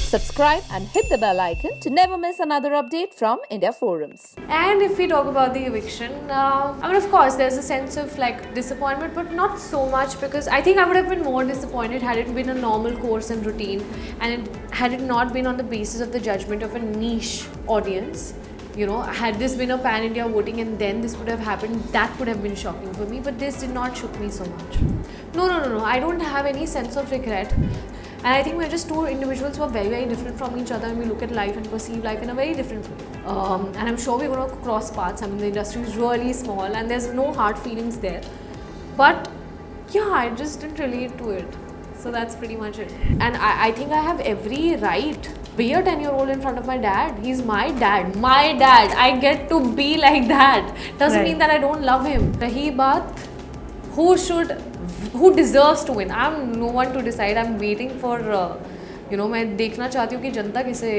Subscribe and hit the bell icon to never miss another update from India Forums. And if we talk about the eviction, of course, there's a sense of like disappointment, but not so much, because I think I would have been more disappointed had it been a normal course and routine, and had it not been on the basis of the judgment of a niche audience. You know, had this been a pan-India voting and then this would have happened, that would have been shocking for me, but this did not shock me so much. No, I don't have any sense of regret. And I think we're just two individuals who are very, very different from each other, and we look at life and perceive life in a very different way. And I'm sure we're going to cross paths. I mean, the industry is really small and there's no hard feelings there. But yeah, I just didn't relate to it. So that's pretty much it. And I think I have every right. Be a 10-year-old in front of my dad. He's my dad. My dad. I get to be like that. Doesn't mean that I don't love him. Rahi baat, who deserves to win? I'm no one to decide. I'm waiting for, मैं देखना चाहती हूँ कि जनता किसे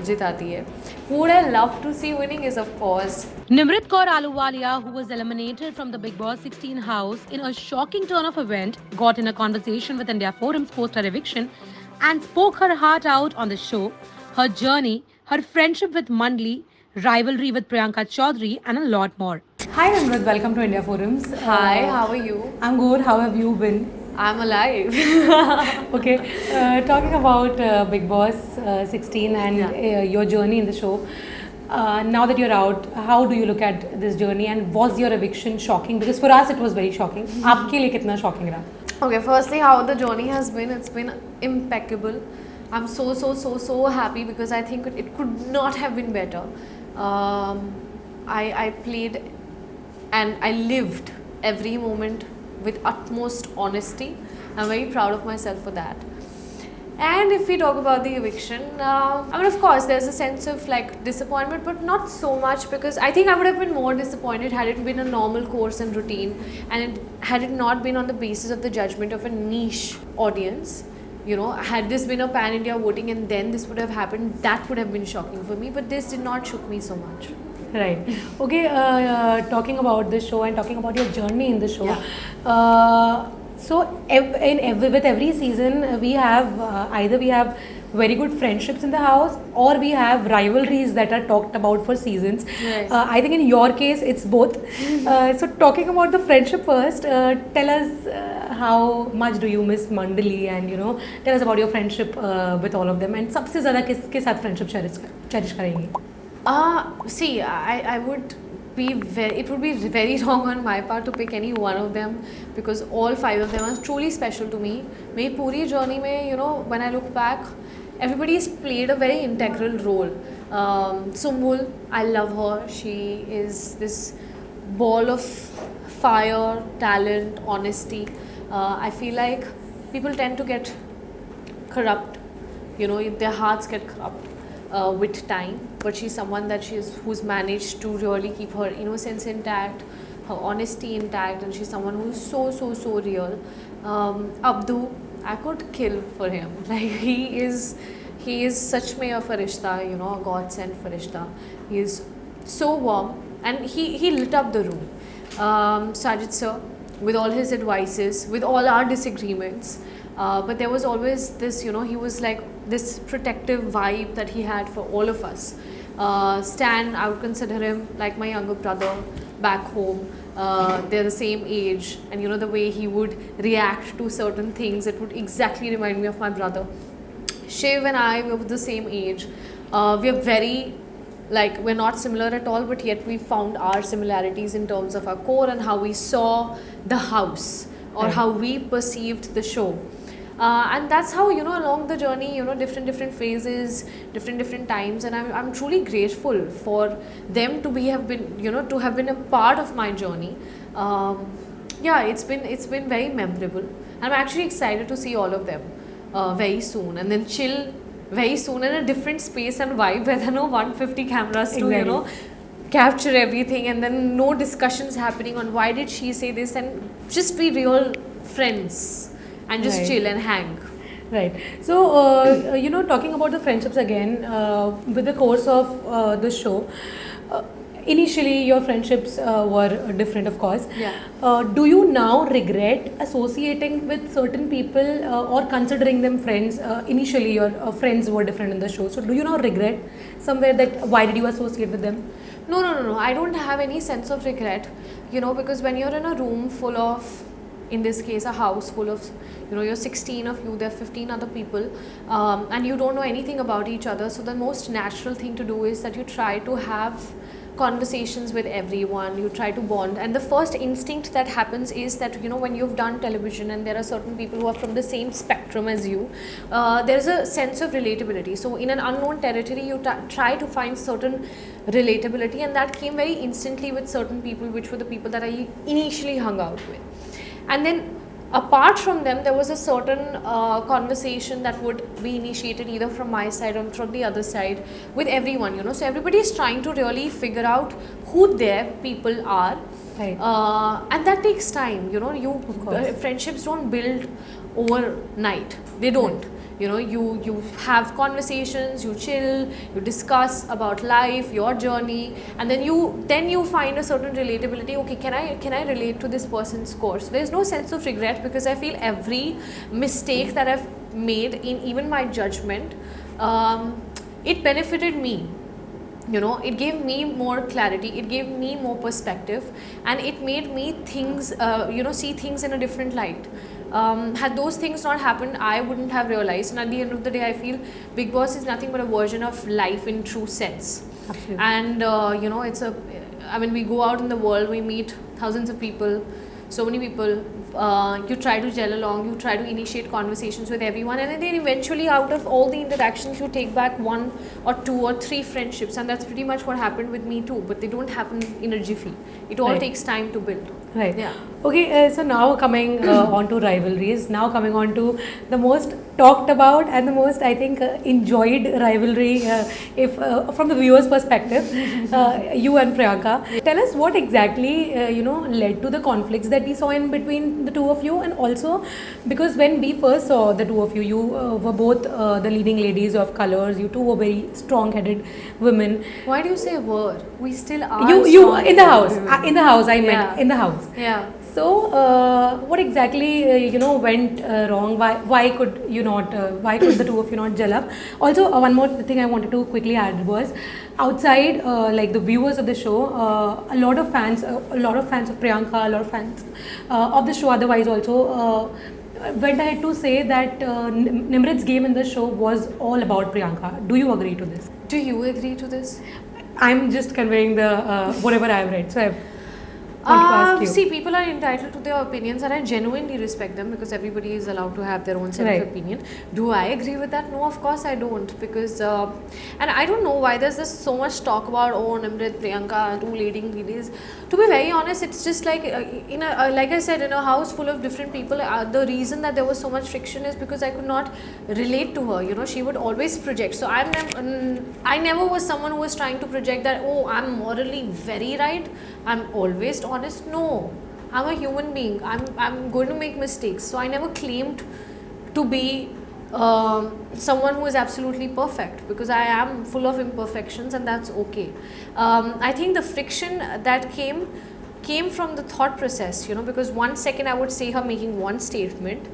जिताती है. Who would I love to see winning is, of course, Nimrit Kaur Ahluwalia, who was eliminated from the Bigg Boss 16 house in a shocking turn of event, got in a conversation with India Forums post her eviction and spoke her heart out on the show, her journey, her friendship with Mandli, rivalry with Priyanka Chaudhary, and a lot more. Hi Nimrit, welcome to India Forums. Hi, how are you? I'm good. How have you been? I'm alive. Okay, talking about Bigg Boss 16 and your journey in the show. Now that you're out, how do you look at this journey, and was your eviction shocking? Because for us it was very shocking. आपके लिए कितना shocking रहा? Okay, firstly, how the journey has been, it's been impeccable. I'm so happy, because I think it could not have been better. I played and I lived every moment with utmost honesty. I'm very proud of myself for that. And if we talk about the eviction, of course, there's a sense of like disappointment, but not so much, because I think I would have been more disappointed had it been a normal course and routine, and had it not been on the basis of the judgment of a niche audience. You know, had this been a pan-India voting and then this would have happened, that would have been shocking for me, but this did not shock me so much. Right. Okay, talking about the show and talking about your journey in the show. So with every season, we have either we have very good friendships in the house, or we have rivalries that are talked about for seasons. Yes. I think in your case, it's both. So talking about the friendship first, tell us how much do you miss Mandali, and tell us about your friendship with all of them, and सबसे ज़्यादा किसके साथ friendship cherish करेंगी? See, I would be it would be very wrong on my part to pick any one of them, because all five of them are truly special to me. मेरी पूरी journey में, when I look back, everybody's played a very integral role. Sumbul, I love her. She is this ball of fire, talent, honesty. I feel like people tend to get corrupt, their hearts get corrupt with time, but she's someone who's managed to really keep her innocence intact, her honesty intact, and she's someone who's so real. Abdu, I could kill for him. Like, he is such mein a farishta, a God-sent farishta. He is so warm, and he lit up the room. Sajid sir, with all his advices, with all our disagreements, but there was always this, he was like this protective vibe that he had for all of us. Stan, I would consider him like my younger brother back home. They're the same age, and the way he would react to certain things, it would exactly remind me of my brother. Shiv and I were the same age. We are very, we're not similar at all, but yet we found our similarities in terms of our core and how we saw the house, or how we perceived the show. And that's how, along the journey, different phases, different times, and I'm truly grateful for them to have been a part of my journey. It's been very memorable. I'm actually excited to see all of them very soon, and then chill very soon in a different space and vibe where there are no 150 cameras to capture everything, and then no discussions happening on why did she say this, and just be real friends and just chill and hang. Right. So, talking about the friendships again, with the course of the show, initially your friendships were different, of course. Yeah. Do you now regret associating with certain people or considering them friends? Initially, your friends were different in the show. So, do you now regret somewhere that why did you associate with them? No, no, no, no. I don't have any sense of regret, you know, because when you're in a room full of, in this case, a house full of, you know, you're 16 of you, there are 15 other people, and you don't know anything about each other. So the most natural thing to do is that you try to have conversations with everyone, you try to bond, and the first instinct that happens is that, you know, when you've done television and there are certain people who are from the same spectrum as you, there's a sense of relatability. So in an unknown territory, you try to find certain relatability, and that came very instantly with certain people, which were the people that I initially hung out with. And then apart from them, there was a certain conversation that would be initiated either from my side or from the other side with everyone, you know. So everybody is trying to really figure out who their people are. Right. And that takes time, you know. Friendships don't build overnight. They don't. You know, you have conversations, you chill, you discuss about life, your journey, and then you find a certain relatability. Okay, can I relate to this person's course? There's no sense of regret, because I feel every mistake that I've made in even my judgment, it benefited me. You know, it gave me more clarity, it gave me more perspective, and it made me see things in a different light. Had those things not happened, I wouldn't have realized. And at the end of the day, I feel Bigg Boss is nothing but a version of life in true sense. Absolutely. And you know, we go out in the world, we meet thousands of people, so many people. You try to gel along, you try to initiate conversations with everyone, and then eventually out of all the interactions you take back 1 or 2 or 3 friendships, and that's pretty much what happened with me too. But they don't happen in a jiffy. It all takes time to build. Right. Yeah. Okay, so now coming on to rivalries, now coming on to the most talked about and the most, I think, enjoyed rivalry, if from the viewer's perspective, you and Priyanka. Tell us what exactly, led to the conflicts that we saw in between the two of you, and also because when we first saw the two of you, you were both the leading ladies of colors. You two were very strong-headed women. Why do you say were? We still are. You in the house. In the house, I meant in the house. Yeah. So, what exactly went wrong? Why could you not? Why could the two of you not gel up? Also, one more thing I wanted to quickly add was, outside, like the viewers of the show, a lot of fans of Priyanka, a lot of fans of the show. Otherwise, also went ahead to say that Nimrit's game in the show was all about Priyanka. Do you agree to this? Do you agree to this? I'm just conveying the whatever I've read. So I want to ask you. See, people are entitled to their opinions, and I genuinely respect them, because everybody is allowed to have their own set of opinion. Do I agree with that? No, of course I don't, because and I don't know why there's this so much talk about Nimrit, Priyanka, two leading ladies. To be very honest, it's just like like I said, in a house full of different people, the reason that there was so much friction is because I could not relate to her. You know, she would always project. So I never was someone who was trying to project that, oh, I'm morally very right, I'm always honest. No, I'm a human being. I'm going to make mistakes. So I never claimed to be someone who is absolutely perfect, because I am full of imperfections, and that's okay. I think the friction that came from the thought process, because 1 second I would say her making one statement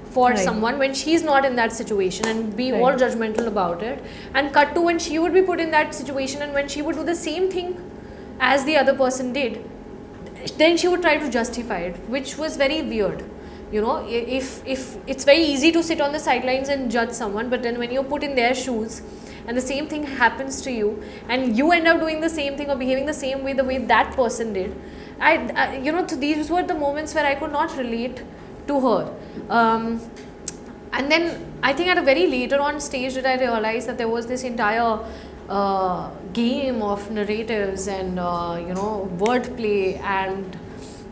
for someone when she's not in that situation and be all judgmental about it, and cut to when she would be put in that situation and when she would do the same thing as the other person did, then she would try to justify it, which was very weird. If it's very easy to sit on the sidelines and judge someone, but then when you're put in their shoes and the same thing happens to you and you end up doing the same thing or behaving the same way, the way that person did, these were the moments where I could not relate to her. And then I think at a very later on stage did I realize that there was this entire game of narratives and wordplay and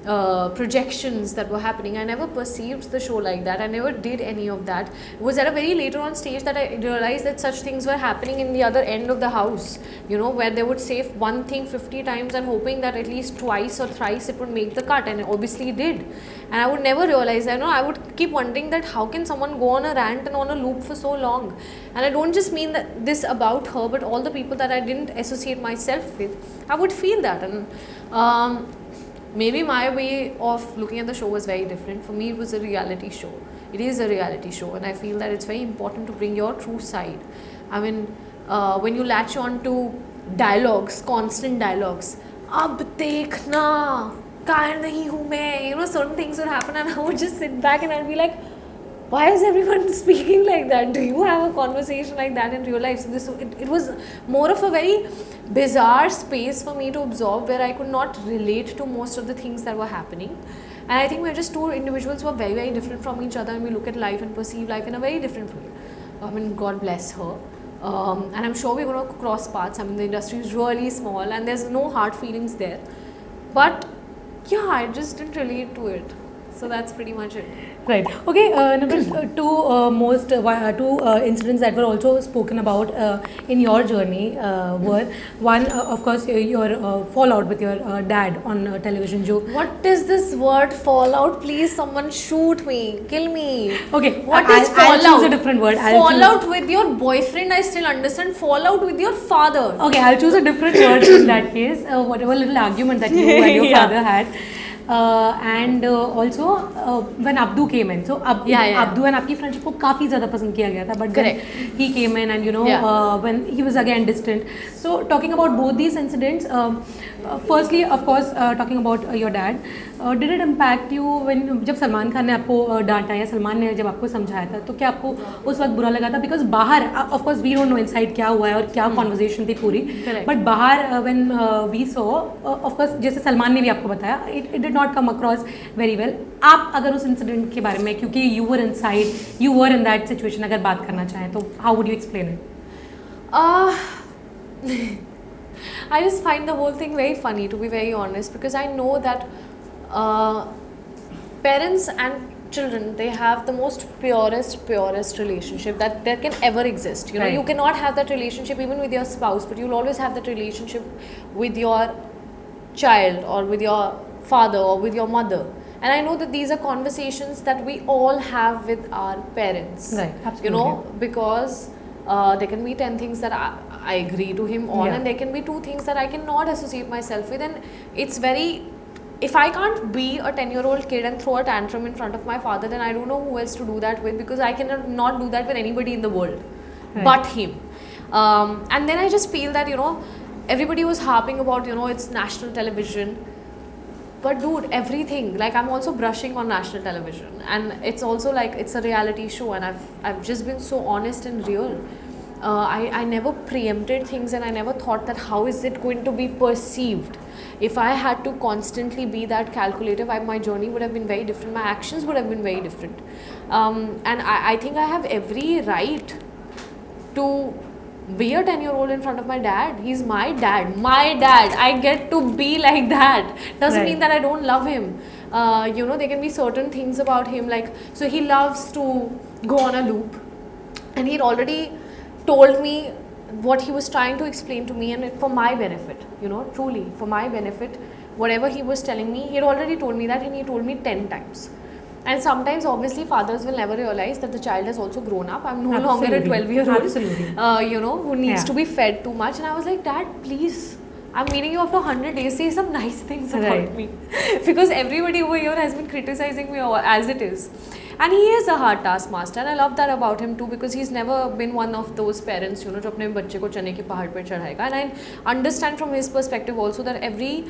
projections that were happening. I never perceived the show like that. I never did any of that. It was at a very later on stage that I realized that such things were happening in the other end of the house, where they would say one thing 50 times and hoping that at least twice or thrice it would make the cut, and it obviously did. And I would never realize that. I would keep wondering that how can someone go on a rant and on a loop for so long. And I don't just mean that this about her, but all the people that I didn't associate myself with, I would feel that. And maybe my way of looking at the show was very different. For me, it was a reality show. It is a reality show, and I feel that it's very important to bring your true side. I mean, when you latch on to dialogues, constant dialogues, ab dekhna, kahin nahi hu main, certain things would happen, and I would just sit back and I'd be like, why is everyone speaking like that? Do you have a conversation like that in real life? So it was more of a very bizarre space for me to absorb, where I could not relate to most of the things that were happening. And I think we're just two individuals who are very, very different from each other, and we look at life and perceive life in a very different way. I mean, God bless her. And I'm sure we're going to cross paths. I mean, the industry is really small and there's no hard feelings there. But yeah, I just didn't relate to it. So that's pretty much it. Right. Okay. Nimrit, two incidents that were also spoken about in your journey were one, of course, your fallout with your dad on television. What is this word fallout? Please, someone shoot me, kill me. Okay. What is fallout? I'll choose a different word. Fallout with your boyfriend, I still understand. Fallout with your father. Okay, I'll choose a different word in that case. Whatever little argument that you and your father had. And also when Abdu came in, so Abdu and आपकी friendship को काफी ज़्यादा पसंद किया गया था, but then he came in and when he was again distant. So talking about both these incidents, firstly of course talking about your dad, did it impact you when जब सलमान खान ने आपको डांटा या सलमान ने जब आपको समझाया था, तो क्या आपको उस वक्त बुरा लगा था? Because बाहर of course we don't know inside क्या हुआ है और क्या conversation थी पूरी, but बाहर when we saw, of course जैसे सलमान ने भी आपको बताया, it did not come across very well. आप अगर उस इंसिडेंट के बारे में, क्योंकि you were inside, you were in that situation, अगर बात करना चाहें तो how would you explain it? I just find the whole thing very funny, to be very honest, because I know that parents and children, they have the most purest relationship that there can ever exist. You cannot have that relationship even with your spouse, but you'll always have that relationship with your child or with your father or with your mother. And I know that these are conversations that we all have with our parents. Right, absolutely. Because there can be 10 things that I agree to him on, and there can be 2 things that I cannot associate myself with. And it's very, if I can't be a 10-year-old kid and throw a tantrum in front of my father, then I don't know who else to do that with, because I cannot not do that with anybody in the world but him. And then I just feel that, everybody was harping about, it's national television. But dude, everything, like I'm also brushing on national television, and it's also like it's a reality show, and I've just been so honest and real. I never preempted things, and I never thought that how is it going to be perceived. If I had to constantly be that calculative, my journey would have been very different, my actions would have been very different. And I think I have every right to be a 10-year-old in front of my dad. He's my dad. I get to be like that. Doesn't mean that I don't love him. There can be certain things about him, like, so he loves to go on a loop, and he'd already told me what he was trying to explain to me, and for my benefit, truly for my benefit, whatever he was telling me, he'd already told me that, and he told me 10 times. And sometimes, obviously, fathers will never realize that the child has also grown up. I'm no longer a 12-year-old, who needs to be fed too much. And I was like, Dad, please, I'm meeting you after 100 days. Say some nice things about me. Because everybody over here has been criticizing me as it is. And he is a hard taskmaster. And I love that about him too, because he's never been one of those parents, जो अपने बच्चे को चने के पहाड़ पर चढ़ाएगा. And I understand from his perspective also that every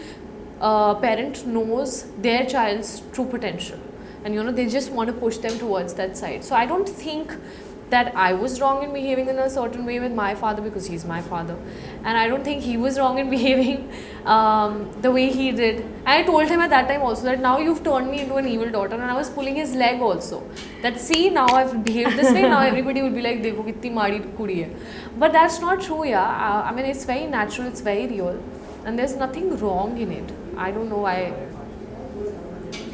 parent knows their child's true potential. And they just want to push them towards that side. So I don't think that I was wrong in behaving in a certain way with my father, because he's my father. And I don't think he was wrong in behaving the way he did. And I told him at that time also that now you've turned me into an evil daughter, and I was pulling his leg also. That see, now I've behaved this way, now everybody will be like, dekho kitni maadi kudi hai. But that's not true, I mean, it's very natural, it's very real. And there's nothing wrong in it. I don't know why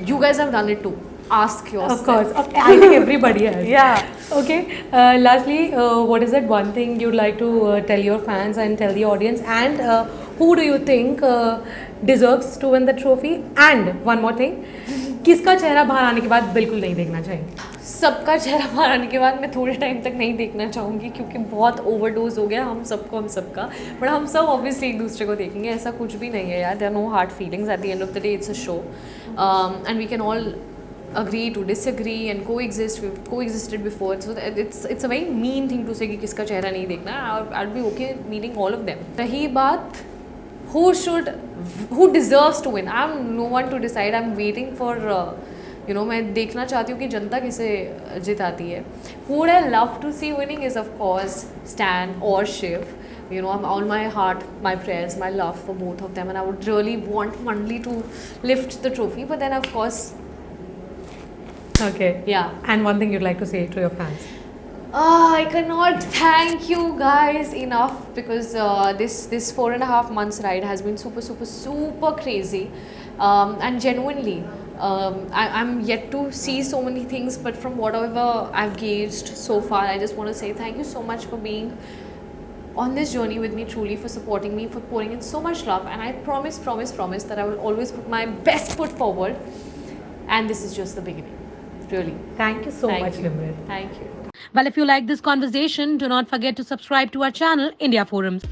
you guys have done it too. Ask yourself. Of course, I think everybody has. Yeah. Okay. Lastly, what is that one thing you'd like to tell your fans and tell the audience, and who do you think deserves to win the trophy? And one more thing, किसका चेहरा बाहर आने के बाद बिल्कुल नहीं देखना चाहिए? सबका चेहरा बाहर आने के बाद मैं थोड़े टाइम तक नहीं देखना चाहूँगी क्योंकि बहुत ओवरडोज हो गया हम सबका बट हम सब ऑब्वियसली एक दूसरे को देखेंगे, ऐसा कुछ भी नहीं है यार. There are no hard feelings at the end of the day. It's a show and we can all agree to disagree and coexist. We've coexisted before, so it's a very mean thing to say कि किसका चेहरा नहीं देखना. I'd be okay meeting all of them. रही बात who deserves to win, I'm no one to decide. I'm waiting for मैं देखना चाहती हूँ कि जनता किसे जिताती है. Who would I love to see winning is of course Stan or Shiv. I'm all my heart, my prayers, my love for both of them, and I would really want Mandli to lift the trophy. But then of course. Okay. Yeah. And one thing you'd like to say to your fans? I cannot thank you guys enough because this 4.5 months ride has been super crazy, and genuinely I'm yet to see so many things, but from whatever I've gauged so far, I just want to say thank you so much for being on this journey with me, truly, for supporting me, for pouring in so much love, and I promise that I will always put my best foot forward, and this is just the beginning. Really. Thank you so much, Nimrit. Thank you. Well, if you like this conversation, do not forget to subscribe to our channel, India Forums.